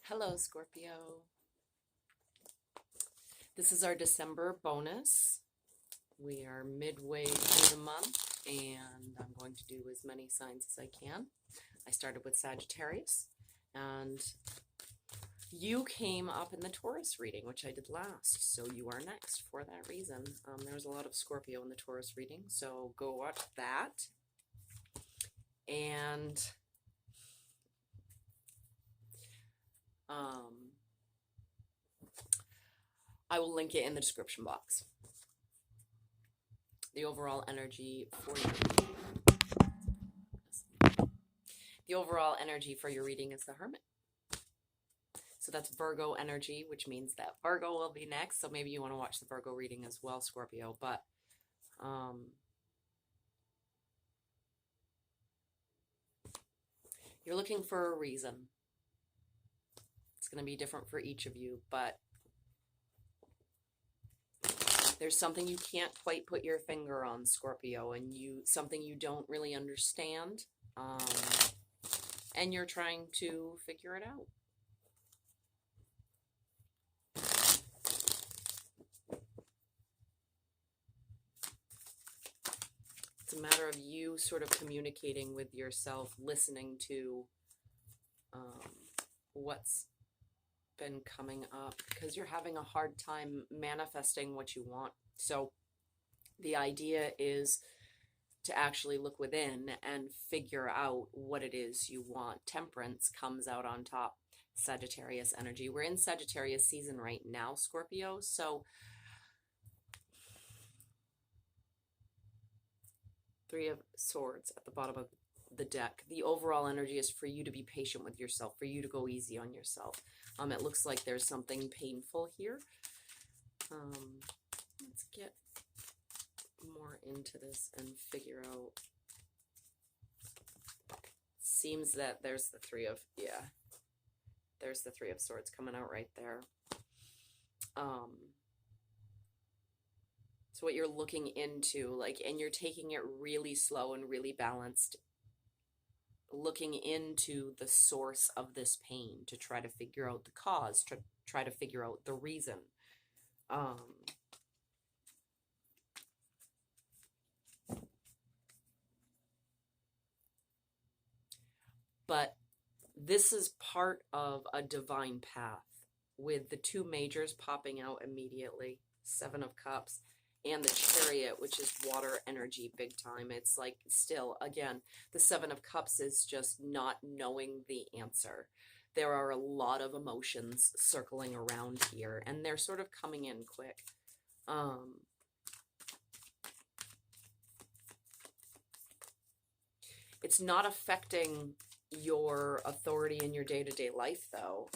Hello, Scorpio. This is our December bonus. We are midway through the month, and I'm going to do as many signs as I can. I started with Sagittarius, and you came up in the Taurus reading, which I did last, so you are next for that reason. There's a lot of Scorpio in the Taurus reading, so go watch that. And I will link it in the description box. The overall energy for your reading is the Hermit. So that's Virgo energy, which means that Virgo will be next. So maybe you want to watch the Virgo reading as well, Scorpio. But you're looking for a reason. It's going to be different for each of you, but there's something you can't quite put your finger on, Scorpio, and something you don't really understand, and you're trying to figure it out. It's a matter of you sort of communicating with yourself, listening to what's been coming up, because you're having a hard time manifesting what you want. So the idea is to actually look within and figure out what it is you want. Temperance comes out on top. Sagittarius energy. We're in Sagittarius season right now, Scorpio. So Three of Swords at the bottom of the deck. The overall energy is for you to be patient with yourself, for you to go easy on yourself. It looks like there's something painful here. Let's get more into this and figure out. Seems that there's the there's the Three of Swords coming out right there. So what you're looking into, and you're taking it really slow and really balanced, looking into the source of this pain to try to figure out the cause, to try to figure out the reason. But this is part of a divine path, with the two majors popping out immediately, Seven of Cups, and the Chariot, which is water energy big time. It's like, still, again, the Seven of Cups is just not knowing the answer. There are a lot of emotions circling around here, and they're sort of coming in quick. It's not affecting your authority in your day-to-day life, though.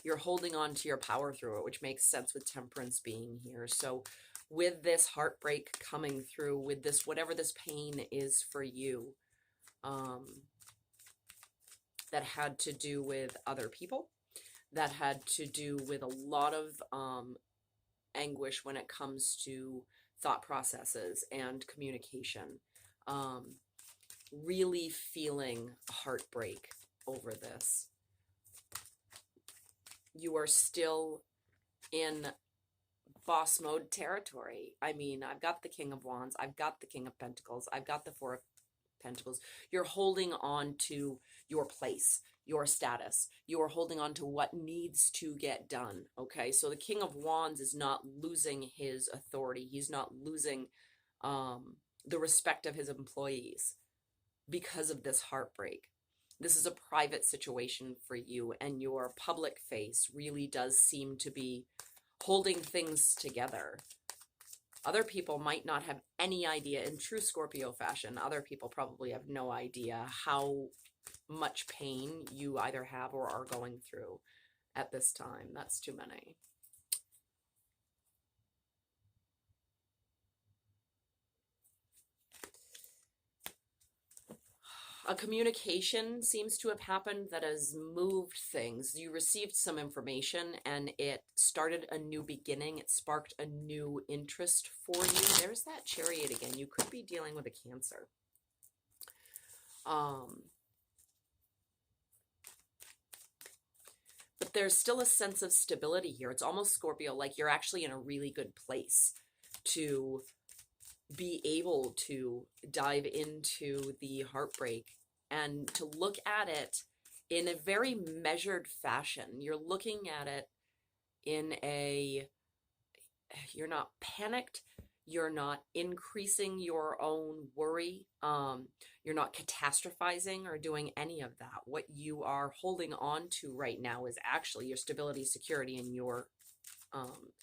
You're holding on to your power through it, which makes sense with Temperance being here. So with this heartbreak coming through, with this, whatever this pain is for you, that had to do with other people, that had to do with a lot of anguish when it comes to thought processes and communication. Really feeling heartbreak over this. You are still in boss mode territory. I mean, I've got the King of Wands, I've got the King of Pentacles, I've got the Four of Pentacles. You're holding on to your place, your status. You are holding on to what needs to get done, okay? So the King of Wands is not losing his authority. He's not losing the respect of his employees because of this heartbreak. This is a private situation for you, and your public face really does seem to be holding things together. Other people might not have any idea, in true Scorpio fashion, other people probably have no idea how much pain you either have or are going through at this time. That's too many. A communication seems to have happened that has moved things. You received some information and it started a new beginning. It sparked a new interest for you. There's that Chariot again. You could be dealing with a Cancer. But there's still a sense of stability here. It's almost, Scorpio, like you're actually in a really good place to be able to dive into the heartbreak and to look at it in a very measured fashion. You're looking at it in a, you're not panicked, you're not increasing your own worry, you're not catastrophizing or doing any of that. What you are holding on to right now is actually your stability, security, and your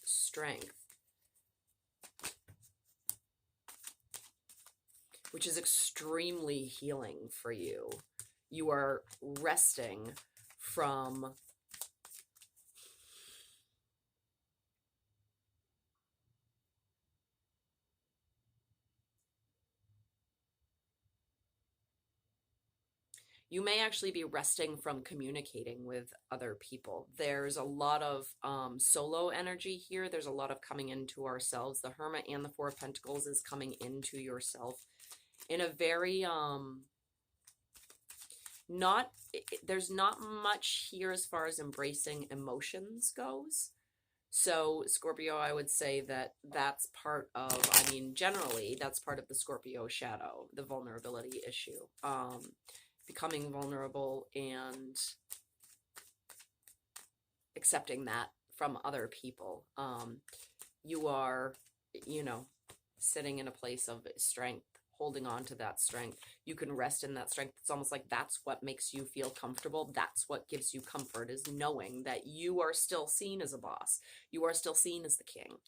strength, which is extremely healing for you. You are resting from you may actually be resting from communicating with other people. There's a lot of solo energy here. There's a lot of coming into ourselves. The Hermit and the Four of Pentacles is coming into yourself in a very there's not much here as far as embracing emotions goes. So Scorpio, I would say that that's part of, I mean, generally that's part of the Scorpio shadow, the vulnerability issue, becoming vulnerable and accepting that from other people. You are, you know, sitting in a place of strength, holding on to that strength. You can rest in that strength. It's almost like that's what makes you feel comfortable. That's what gives you comfort, is knowing that you are still seen as a boss. You are still seen as the king,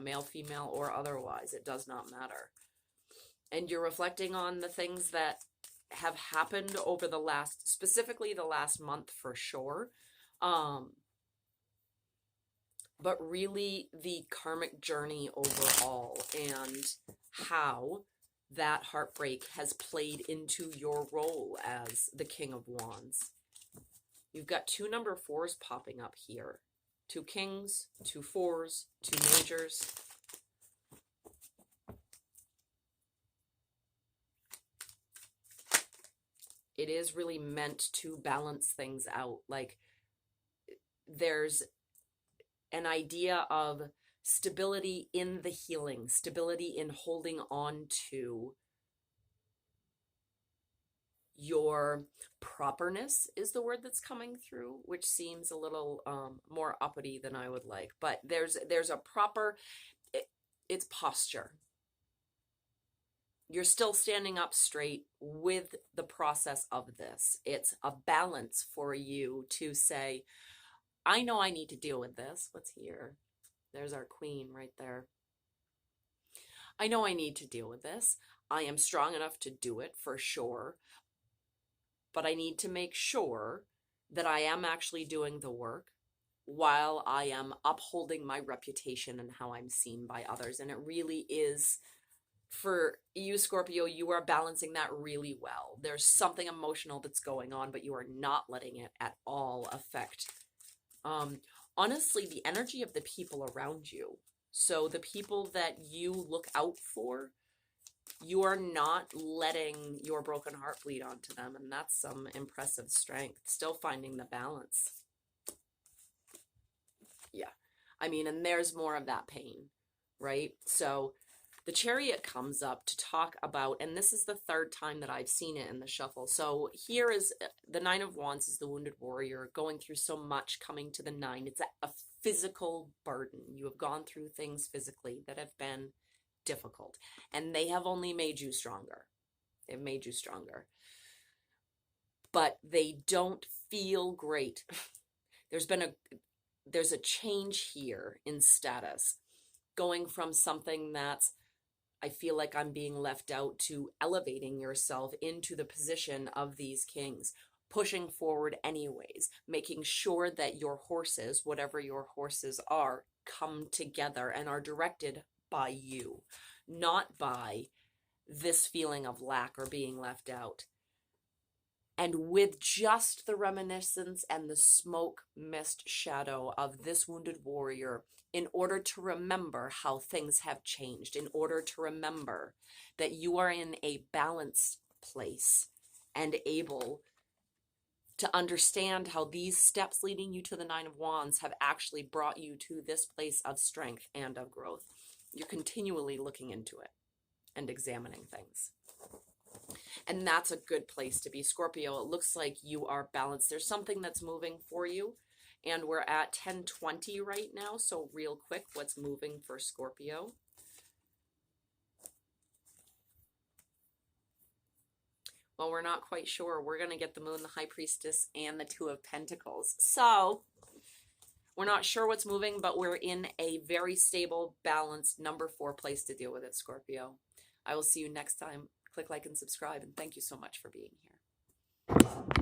male, female, or otherwise. It does not matter. And you're reflecting on the things that have happened over the last, specifically the last month for sure. But really the karmic journey overall and how that heartbreak has played into your role as the King of Wands. You've got two number 4s popping up here. 2 kings, 2 4s, 2 majors. It is really meant to balance things out. Like, there's an idea of stability in the healing, stability in holding on to your properness is the word that's coming through, which seems a little more uppity than I would like. But there's a proper, it's posture. You're still standing up straight with the process of this. It's a balance for you to say, I know I need to deal with this. What's here? There's our queen right there. I know I need to deal with this. I am strong enough to do it for sure. But I need to make sure that I am actually doing the work while I am upholding my reputation and how I'm seen by others. And it really is, for you, Scorpio, you are balancing that really well. There's something emotional that's going on, but you are not letting it at all affect, honestly, the energy of the people around you. So the people that you look out for, you are not letting your broken heart bleed onto them. And that's some impressive strength. Still finding the balance. Yeah. I mean, and there's more of that pain, right? So the Chariot comes up to talk about, and this is the 3rd time that I've seen it in the shuffle. So here is the 9 of Wands is the wounded warrior going through so much, coming to the 9. It's a physical burden. You have gone through things physically that have been difficult, and they have only made you stronger. They've made you stronger, but they don't feel great. There's a change here in status, going from something that's, I feel like I'm being left out, to elevating yourself into the position of these kings, pushing forward anyways, making sure that your horses, whatever your horses are, come together and are directed by you, not by this feeling of lack or being left out. And with just the reminiscence and the smoke mist shadow of this wounded warrior, in order to remember how things have changed, in order to remember that you are in a balanced place and able to understand how these steps leading you to the Nine of Wands have actually brought you to this place of strength and of growth. You're continually looking into it and examining things. And that's a good place to be, Scorpio. It looks like you are balanced. There's something that's moving for you. And we're at 10:20 right now. So real quick, what's moving for Scorpio? Well, we're not quite sure. We're going to get the Moon, the High Priestess, and the Two of Pentacles. So we're not sure what's moving, but we're in a very stable, balanced number 4 place to deal with it, Scorpio. I will see you next time. Click like and subscribe, and thank you so much for being here.